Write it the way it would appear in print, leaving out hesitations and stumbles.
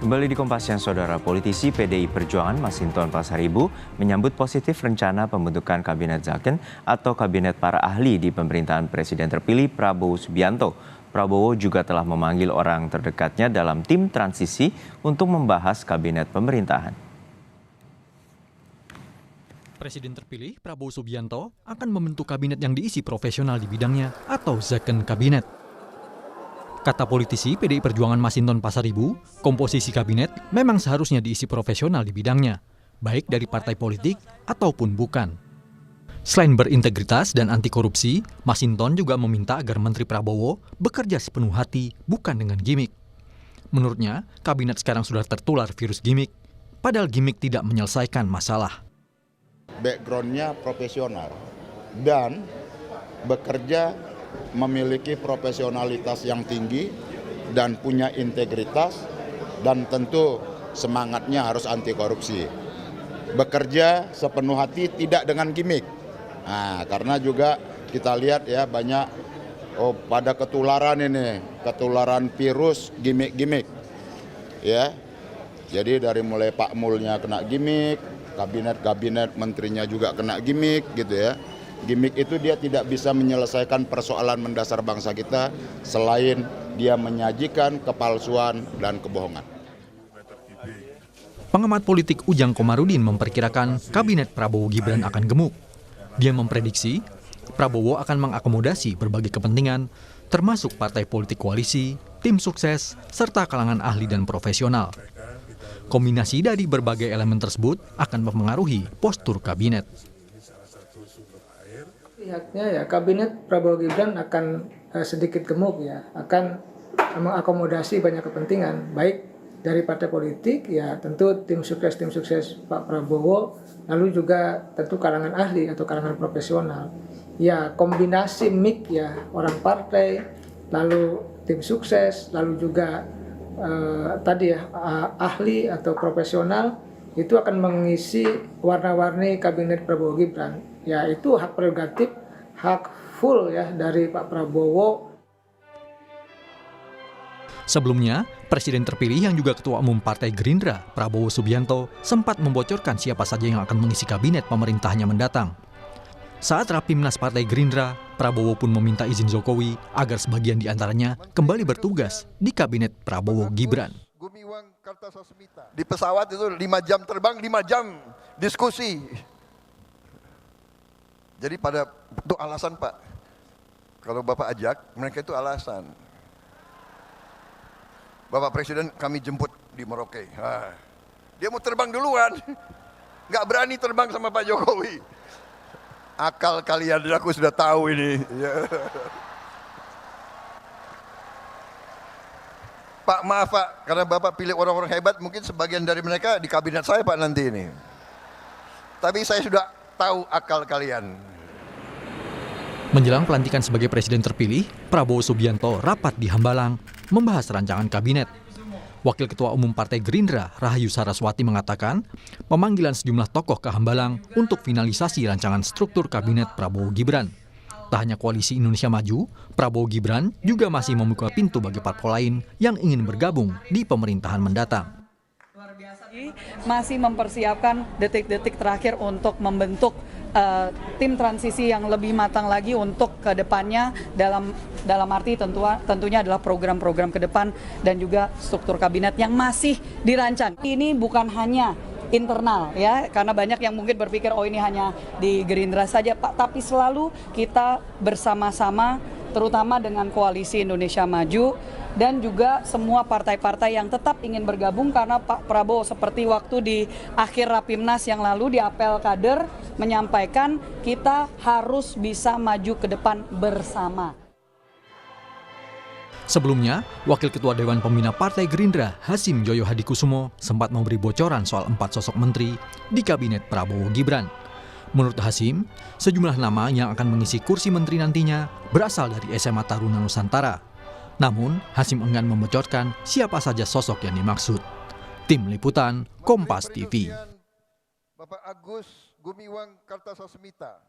Kembali di Kompas Siang, Saudara. Politisi PDI Perjuangan Masinton Pasaribu menyambut positif rencana pembentukan Kabinet Zakon atau Kabinet para ahli di pemerintahan Presiden terpilih Prabowo Subianto. Prabowo juga telah memanggil orang terdekatnya dalam tim transisi untuk membahas Kabinet pemerintahan. Presiden terpilih Prabowo Subianto akan membentuk kabinet yang diisi profesional di bidangnya atau Zakon Kabinet. Kata politisi PDI Perjuangan Masinton Pasaribu, komposisi kabinet memang seharusnya diisi profesional di bidangnya, baik dari partai politik ataupun bukan. Selain berintegritas dan anti korupsi, Masinton juga meminta agar Menteri Prabowo bekerja sepenuh hati, bukan dengan gimik. Menurutnya, kabinet sekarang sudah tertular virus gimik, padahal gimik tidak menyelesaikan masalah. Background-nya profesional dan bekerja memiliki profesionalitas yang tinggi dan punya integritas, dan tentu semangatnya harus anti korupsi. Bekerja sepenuh hati, tidak dengan gimik. Nah, karena juga kita lihat ya banyak pada ketularan virus gimik-gimik. Ya. Jadi dari mulai Pak Mulnya kena gimik, kabinet menterinya juga kena gimik gitu ya. Gimik itu dia tidak bisa menyelesaikan persoalan mendasar bangsa kita selain dia menyajikan kepalsuan dan kebohongan. Pengamat politik Ujang Komarudin memperkirakan kabinet Prabowo Gibran akan gemuk. Dia memprediksi Prabowo akan mengakomodasi berbagai kepentingan, termasuk partai politik koalisi, tim sukses, serta kalangan ahli dan profesional. Kombinasi dari berbagai elemen tersebut akan mempengaruhi postur kabinet. Lihatnya ya kabinet Prabowo Gibran akan sedikit gemuk ya, akan mengakomodasi banyak kepentingan, baik dari partai politik ya tentu tim sukses Pak Prabowo, lalu juga tentu kalangan ahli atau kalangan profesional. Ya kombinasi mix ya, orang partai, lalu tim sukses, lalu juga ahli atau profesional itu akan mengisi warna-warni kabinet Prabowo Gibran. Ya itu hak prerogatif, hak full ya dari Pak Prabowo. Sebelumnya, Presiden terpilih yang juga Ketua Umum Partai Gerindra, Prabowo Subianto, sempat membocorkan siapa saja yang akan mengisi kabinet pemerintahnya mendatang. Saat Rapimnas Partai Gerindra, Prabowo pun meminta izin Jokowi agar sebagian di antaranya kembali bertugas di kabinet Prabowo Gibran. Di pesawat itu 5 jam terbang, 5 jam diskusi. Jadi itu alasan Pak, kalau Bapak ajak, mereka itu alasan. Bapak Presiden kami jemput di Merauke. Dia mau terbang duluan, nggak berani terbang sama Pak Jokowi. Akal kalian, aku sudah tahu ini. Pak maaf Pak, karena Bapak pilih orang-orang hebat, mungkin sebagian dari mereka di kabinet saya Pak nanti ini. Tapi saya sudah tahu akal kalian. Menjelang pelantikan sebagai presiden terpilih, Prabowo Subianto rapat di Hambalang membahas rancangan kabinet. Wakil Ketua Umum Partai Gerindra, Rahayu Saraswati mengatakan, pemanggilan sejumlah tokoh ke Hambalang untuk finalisasi rancangan struktur kabinet Prabowo Gibran. Tak hanya Koalisi Indonesia Maju, Prabowo Gibran juga masih membuka pintu bagi parpol lain yang ingin bergabung di pemerintahan mendatang. Masih mempersiapkan detik-detik terakhir untuk membentuk tim transisi yang lebih matang lagi untuk ke depannya dalam arti tentunya adalah program-program ke depan dan juga struktur kabinet yang masih dirancang. Ini bukan hanya internal ya, karena banyak yang mungkin berpikir oh ini hanya di Gerindra saja Pak, tapi selalu kita bersama-sama terutama dengan Koalisi Indonesia Maju dan juga semua partai-partai yang tetap ingin bergabung, karena Pak Prabowo seperti waktu di akhir Rapimnas yang lalu di apel kader menyampaikan kita harus bisa maju ke depan bersama. Sebelumnya, Wakil Ketua Dewan Pembina Partai Gerindra, Hasim Joyo Hadikusumo, sempat memberi bocoran soal 4 sosok menteri di kabinet Prabowo Gibran. Menurut Hasim, sejumlah nama yang akan mengisi kursi menteri nantinya berasal dari SMA Taruna Nusantara. Namun, Hasim enggan membocorkan siapa saja sosok yang dimaksud. Tim Liputan, Kompas TV. Bapak Agus Gumiwang Kartasasmita.